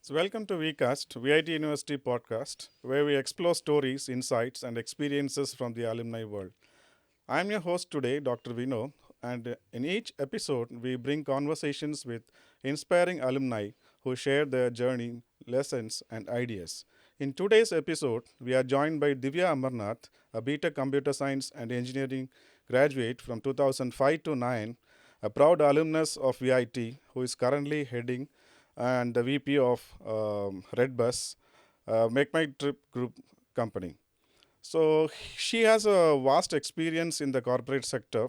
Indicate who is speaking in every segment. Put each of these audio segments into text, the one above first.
Speaker 1: So, welcome to VCAST, VIT University podcast, where we explore stories, insights, and experiences from the alumni world. I'm your host today, Dr. Vino, and in each episode, we bring conversations with inspiring alumni who share their journey, lessons, and ideas. In today's episode, we are joined by Divya Amarnath, a B.Tech Computer Science and Engineering graduate from 2005 to 9, a proud alumnus of VIT who is currently heading and the VP of redBus, Make My Trip Group company. So she has a vast experience in the corporate sector,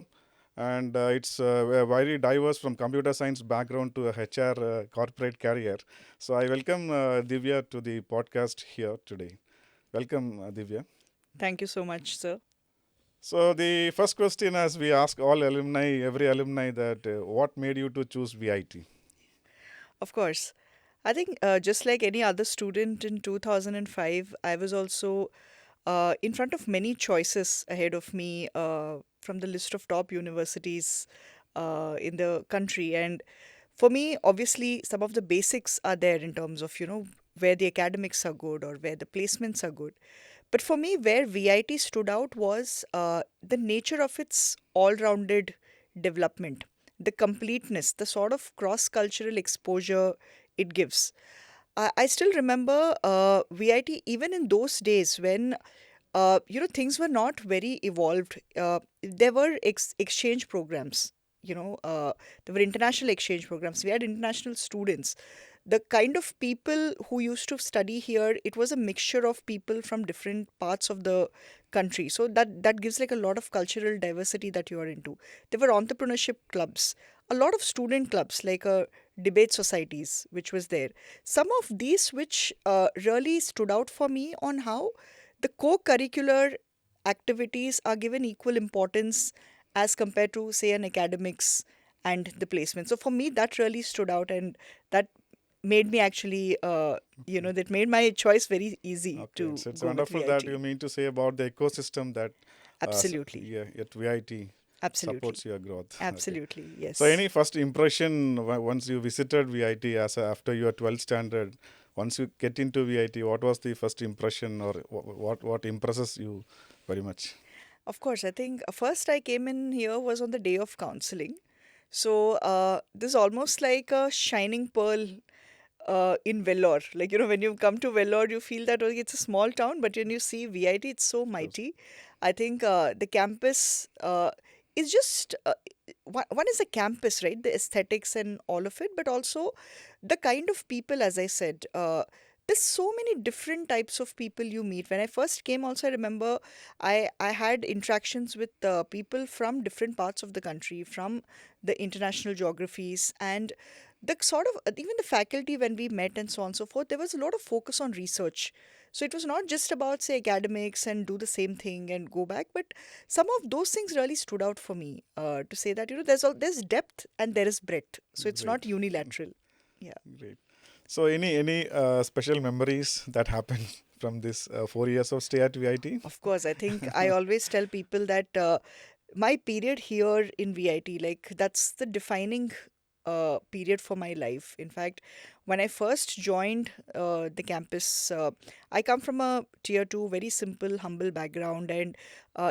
Speaker 1: and it's very diverse from computer science background to a HR corporate career. So I welcome Divya to the podcast here today. Welcome, Divya.
Speaker 2: Thank you so much, sir.
Speaker 1: So the first question, as we ask all alumni, every alumni, that what made you to choose VIT?
Speaker 2: Of course. I think just like any other student in 2005, I was also in front of many choices ahead of me from the list of top universities in the country. And for me, obviously, some of the basics are there in terms of, where the academics are good or where the placements are good. But for me, where VIT stood out was the nature of its all rounded development, the completeness, the sort of cross cultural exposure it gives. I still remember VIT even in those days when things were not very evolved. There were exchange programs. There were international exchange programs. We had international students. The kind of people who used to study here, it was a mixture of people from different parts of the country. So that gives like a lot of cultural diversity that you are into. There were entrepreneurship clubs, a lot of student clubs like debate societies, which was there. Some of these which really stood out for me on how the co-curricular activities are given equal importance as compared to say an academics and the placement. So for me that really stood out, and that made me actually that made my choice very easy
Speaker 1: Okay,
Speaker 2: to
Speaker 1: it's
Speaker 2: go with
Speaker 1: wonderful that
Speaker 2: VIT.
Speaker 1: you mean to say about the ecosystem that
Speaker 2: Absolutely.
Speaker 1: yeah, at VIT
Speaker 2: Absolutely.
Speaker 1: supports your growth. Okay.
Speaker 2: Absolutely.
Speaker 1: So,
Speaker 2: Yes.
Speaker 1: any first impression once you visited VIT after your 12th standard? Once you get into VIT, what was the first impression, or what impresses you very much?
Speaker 2: Of course, I think first I came in here was on the day of counseling. So this is almost like a shining pearl in Vellore. Like, when you come to Vellore, you feel that it's a small town, but when you see VIT, it's so
Speaker 1: Yes.
Speaker 2: mighty. I think the campus is just one is the campus, right? The aesthetics and all of it, but also the kind of people, as I said. There's so many different types of people you meet. When I first came, also I remember I had interactions with people from different parts of the country, from the international geographies, and the sort of even the faculty when we met and so on and so forth, there was a lot of focus on research. So it was not just about say academics and do the same thing and go back, but some of those things really stood out for me to say that there's depth and there is breadth. So it's
Speaker 1: Great,
Speaker 2: not unilateral. Yeah.
Speaker 1: great. So, any special memories that happened from this 4 years of stay at VIT?
Speaker 2: Of course, I think I always tell people that my period here in VIT, like that's the defining period for my life. In fact, when I first joined the campus, I come from a tier two, very simple, humble background. And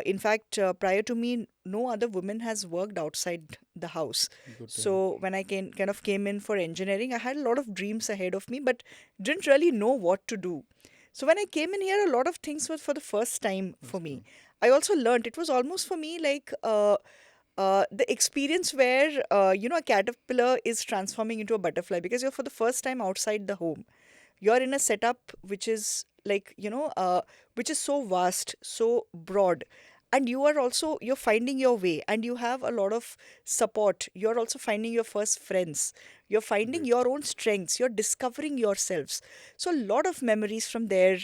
Speaker 2: in fact, prior to me, no other woman has worked outside the house.
Speaker 1: Good to know.
Speaker 2: So when I kind of came in for engineering, I had a lot of dreams ahead of me, but didn't really know what to do. So when I came in here, a lot of things were for the first time for
Speaker 1: That's
Speaker 2: me.
Speaker 1: good.
Speaker 2: I also learned it was almost for me like the experience where a caterpillar is transforming into a butterfly because you're for the first time outside the home. You're in a setup which is like which is so vast, so broad, and you're finding your way, and you have a lot of support. You're also finding your first friends. You're finding
Speaker 1: Great.
Speaker 2: your own strengths. You're discovering yourselves. So a lot of memories from there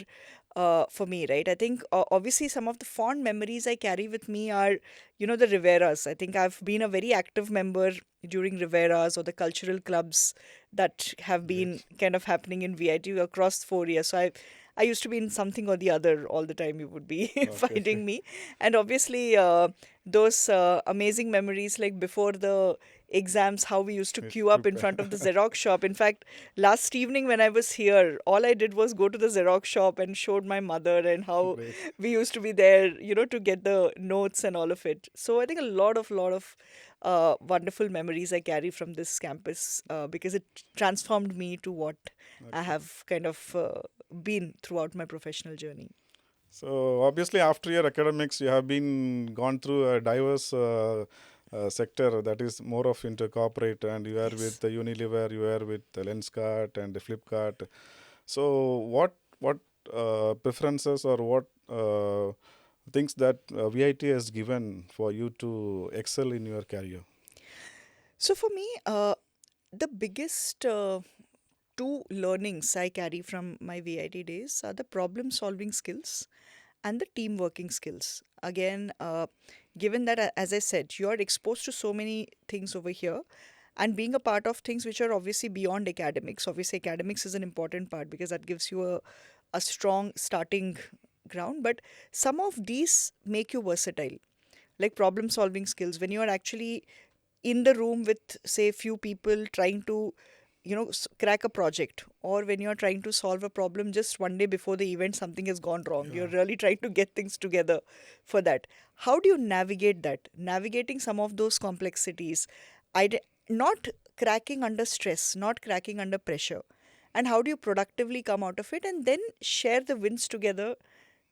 Speaker 2: for me, right? I think obviously some of the fond memories I carry with me are, the Riveras. I think I've been a very active member during Riveras or the cultural clubs that have been
Speaker 1: Great.
Speaker 2: kind of happening in VIT across 4 years. So I used to be in something or the other all the time. You would be
Speaker 1: Okay.
Speaker 2: finding me, and obviously those amazing memories like before the exams, how we used to
Speaker 1: Yes,
Speaker 2: queue up in
Speaker 1: prepare.
Speaker 2: front of the Xerox shop. In fact, last evening when I was here, all I did was go to the Xerox shop and showed my mother and how
Speaker 1: Great.
Speaker 2: we used to be there, to get the notes and all of it. So I think a lot of wonderful memories I carry from this campus because it transformed me to what I
Speaker 1: Okay.
Speaker 2: have kind of been throughout my professional journey.
Speaker 1: So obviously, after your academics, you have been gone through a diverse sector that is more of into corporate, and you are with
Speaker 2: Yes.
Speaker 1: the Unilever, you are with the Lenskart and the Flipkart. So what preferences or what things that VIT has given for you to excel in your career?
Speaker 2: So for me, the biggest two learnings I carry from my VIT days are the problem solving skills and the team working skills. Again, given that, as I said, you are exposed to so many things over here, and being a part of things which are obviously beyond academics. Obviously, academics is an important part because that gives you a strong starting ground, but some of these make you versatile, like problem solving skills. When you are actually in the room with, say, few people trying to crack a project, or when you're trying to solve a problem just one day before the event, something has gone wrong,
Speaker 1: Yeah.
Speaker 2: you're really trying to get things together for that. How do you navigate that, navigating some of those complexities, not cracking under stress, not cracking under pressure, and how do you productively come out of it and then share the wins together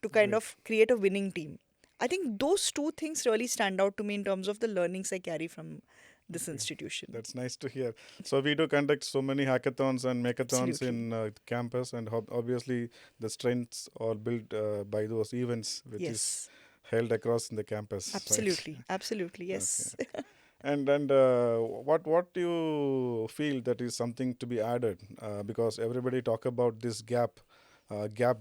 Speaker 2: to kind
Speaker 1: Great.
Speaker 2: of create a winning team? I think those two things really stand out to me in terms of the learnings I carry from this
Speaker 1: Okay.
Speaker 2: institution.
Speaker 1: That's nice to hear. So we do conduct so many hackathons and makeathons
Speaker 2: Absolutely.
Speaker 1: in campus, and obviously the strengths are built by those events, which is
Speaker 2: Yes.
Speaker 1: held across in the campus, right?
Speaker 2: Absolutely. Absolutely.
Speaker 1: Okay.
Speaker 2: Yes.
Speaker 1: And what do you feel that is something to be added? Because everybody talk about this gap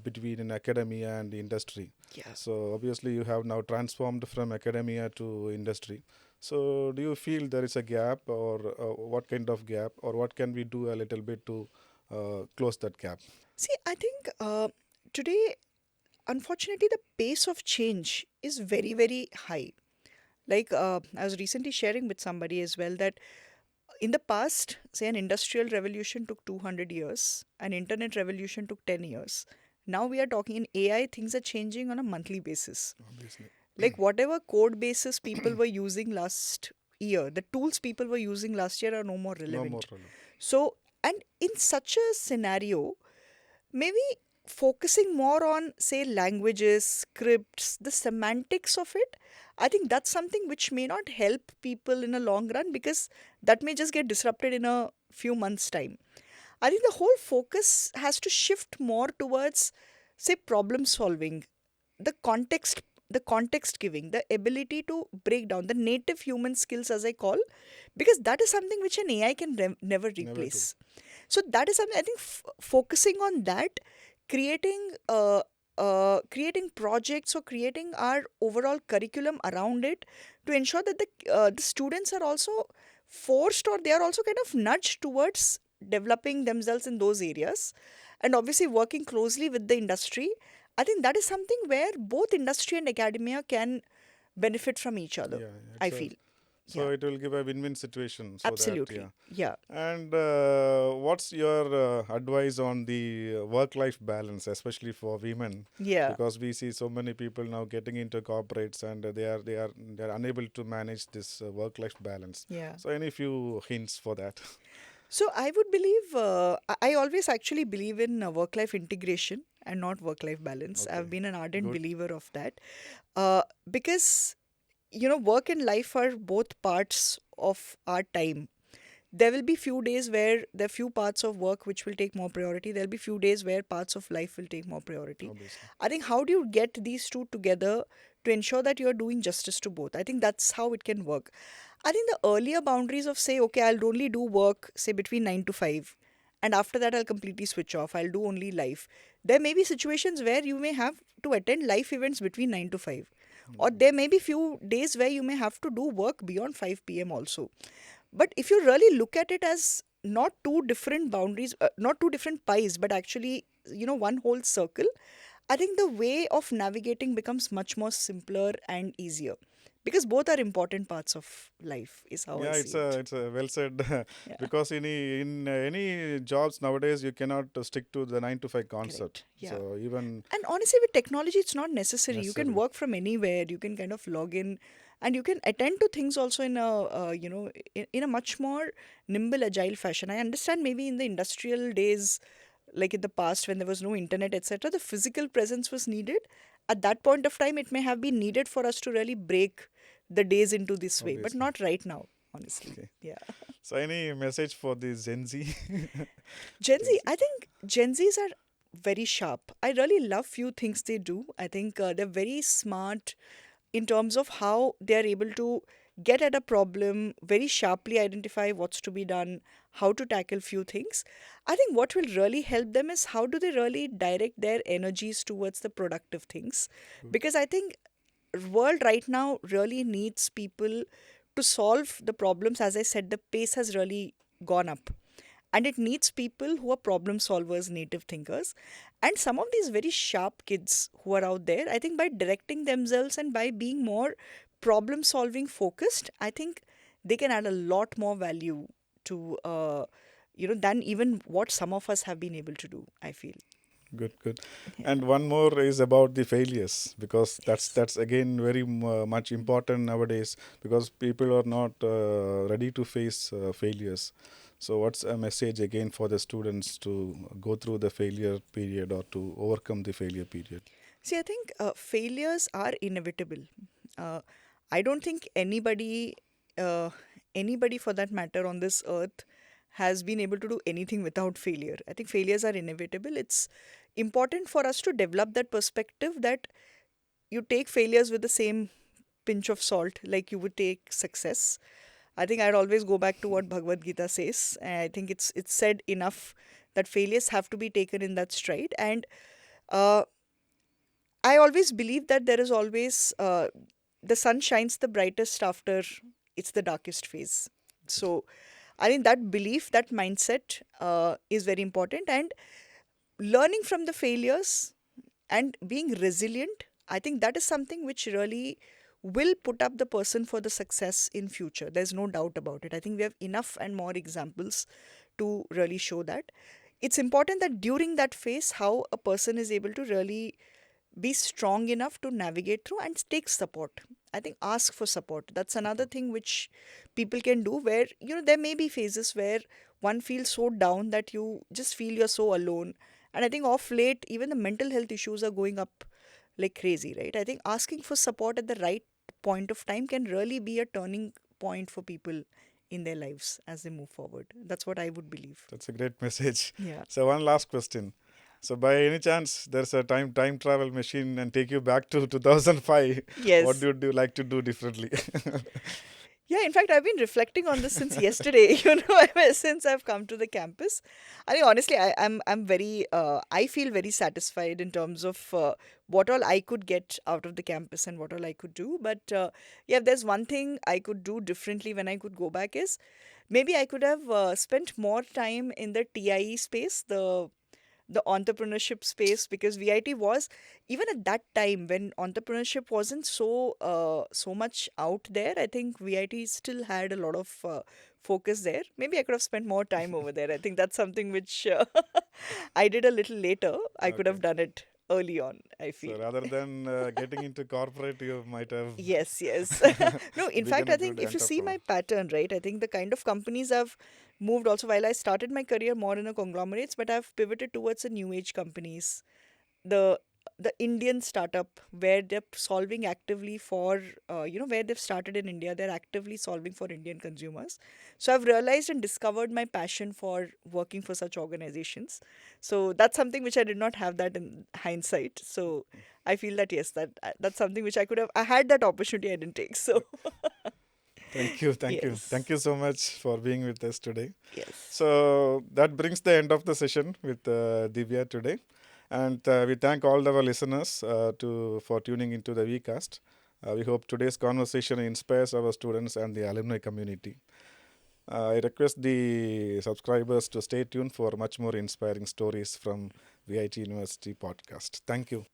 Speaker 1: between in academia and industry.
Speaker 2: Yeah.
Speaker 1: So obviously you have now transformed from academia to industry. So do you feel there is a gap, or what kind of gap, or what can we do a little bit to close that gap?
Speaker 2: See, I think today, unfortunately, the pace of change is very, very high. Like, I was recently sharing with somebody as well that in the past, say, an industrial revolution took 200 years, an internet revolution took 10 years. Now we are talking in AI, things are changing on a monthly basis.
Speaker 1: Obviously,
Speaker 2: Like, whatever code bases people were using last year, the tools people were using last year are no more
Speaker 1: no more
Speaker 2: relevant.
Speaker 1: relevant.
Speaker 2: So, and in such a scenario, maybe focusing more on, say, languages, scripts, the semantics of it, I think that's something which may not help people in a long run because that may just get disrupted in a few months' time. I think the whole focus has to shift more towards, say, problem solving, the context giving, the ability to break down the native human skills, as I call, because that is something which an AI can never
Speaker 1: Never do.
Speaker 2: replace. So that is something I think focusing on that, creating creating projects or creating our overall curriculum around it to ensure that the students are also forced, or they are also kind of nudged towards developing themselves in those areas, and obviously working closely with the industry. I think that is something where both industry and academia can benefit from each other,
Speaker 1: Yeah,
Speaker 2: I
Speaker 1: it's a
Speaker 2: feel.
Speaker 1: so
Speaker 2: Yeah,
Speaker 1: it will give a win-win situation. So that, yeah.
Speaker 2: absolutely. Yeah.
Speaker 1: And what's your advice on the work-life balance, especially for women?
Speaker 2: Yeah.
Speaker 1: Because we see so many people now getting into corporates, and they are unable to manage this work-life balance.
Speaker 2: Yeah.
Speaker 1: So any few hints for that?
Speaker 2: So I would believe, I always actually believe in work-life integration and not work-life balance. I've
Speaker 1: Okay,
Speaker 2: been an ardent
Speaker 1: good.
Speaker 2: believer of that. Because, work and life are both parts of our time. There will be few days where there are few parts of work which will take more priority. There'll be few days where parts of life will take more priority.
Speaker 1: Obviously,
Speaker 2: I think how do you get these two together to ensure that you're doing justice to both? I think that's how it can work. I think the earlier boundaries of, say, okay, I'll only do work, say, between 9 to 5, and after that, I'll completely switch off. I'll do only life. There may be situations where you may have to attend life events between 9 to 5. Or there may be few days where you may have to do work beyond 5 p.m. also. But if you really look at it as not two different boundaries, not two different pies, but actually, one whole circle, I think the way of navigating becomes much more simpler and easier. because both are important parts of life, is how I
Speaker 1: Yeah,
Speaker 2: see it.
Speaker 1: it's a well said
Speaker 2: Yeah,
Speaker 1: because in any jobs nowadays you cannot stick to the 9 to 5 concept.
Speaker 2: correct. Yeah.
Speaker 1: So even
Speaker 2: And honestly, with technology, it's not necessary. You can
Speaker 1: necessary.
Speaker 2: work from anywhere. You can kind of log in, and you can attend to things also in a in a much more nimble, agile fashion. I understand maybe in the industrial days, like in the past when there was no internet, etc., the physical presence was needed. At that point of time, it may have been needed for us to really break the days into this way, but
Speaker 1: Obviously.
Speaker 2: not right now. Honestly,
Speaker 1: Okay.
Speaker 2: yeah.
Speaker 1: So any message for the Gen Z?
Speaker 2: Gen
Speaker 1: Gen
Speaker 2: Z,
Speaker 1: Z.
Speaker 2: I think Gen Zs are very sharp. I really love few things they do. I think they're very smart in terms of how they're able to get at a problem, very sharply identify what's to be done, how to tackle few things. I think what will really help them is how do they really direct their energies towards the productive things, because I think world right now really needs people to solve the problems. As I said, the pace has really gone up, and it needs people who are problem solvers, native thinkers. And some of these very sharp kids who are out there, I think by directing themselves and by being more problem solving focused, I think they can add a lot more value to than even what some of us have been able to do, I feel.
Speaker 1: Good, good.
Speaker 2: Yeah.
Speaker 1: And one more is about the failures because
Speaker 2: Yes.
Speaker 1: that's again very much important nowadays because people are not ready to face failures. So what's a message again for the students to go through the failure period or to overcome the failure period?
Speaker 2: See, I think failures are inevitable. uh, I don't think uh, anybody for that matter on this earth has been able to do anything without failure. I think failures are inevitable. It's important for us to develop that perspective that you take failures with the same pinch of salt like you would take success. I think I'd always go back to what Bhagavad Gita says. I think it's said enough that failures have to be taken in that stride. And uh, I always believe that there is always the sun shines the brightest after it's the darkest phase. So I think that belief, that mindset is very important. And learning from the failures and being resilient, I think that is something which really will put up the person for the success in future. There's no doubt about it. I think we have enough and more examples to really show that. It's important that during that phase, how a person is able to really be strong enough to navigate through and take support. I think ask for support. That's another
Speaker 1: Support.
Speaker 2: thing which people can do, where there may be phases where one feels so down that you just feel you're so alone. And I think off late even the mental health issues are going up like crazy, right? I think asking for support at the right point of time can really be a turning point for people in their lives as they move forward. That's what I would believe.
Speaker 1: That's a great message.
Speaker 2: Yeah.
Speaker 1: So one last question. So by any chance there's a time travel machine and take you back to 2005, what
Speaker 2: Yes.
Speaker 1: would you like to do differently?
Speaker 2: Yeah, in fact, I've been reflecting on this since yesterday, ever since I've come to the campus. I think honestly, I'm very, I feel very satisfied in terms of what all I could get out of the campus and what all I could do. But yeah, if there's one thing I could do differently when I could go back is maybe I could have spent more time in the TIE space, the entrepreneurship space, because VIT was, even at that time when entrepreneurship wasn't so much out there, I think VIT still had a lot of focus there. Maybe I could have spent more time over there. I think that's something which I did a little later. I could
Speaker 1: Okay.
Speaker 2: have done it early on, I
Speaker 1: So
Speaker 2: feel.
Speaker 1: rather than getting into corporate, you might have
Speaker 2: Yes, yes. No, in fact,
Speaker 1: become a
Speaker 2: I
Speaker 1: good
Speaker 2: think if you see
Speaker 1: entrepreneur.
Speaker 2: my pattern, right, I think the kind of companies I've moved also, while I started my career more in a conglomerates, but I've pivoted towards the new age companies, the Indian startup where they're solving actively for where they've started in India, they're actively solving for Indian consumers. So I've realized and discovered my passion for working for such organizations. So that's something which I did not have that in hindsight. So I feel that yes, that's something which I had that opportunity, I didn't take. So
Speaker 1: Thank
Speaker 2: yes,
Speaker 1: you so much for being with us today.
Speaker 2: yes,
Speaker 1: So that brings the end of the session with Divya today. And we thank all our listeners to for tuning into the VCAST. We hope today's conversation inspires our students and the alumni community. I request the subscribers to stay tuned for much more inspiring stories from VIT University podcast. Thank you.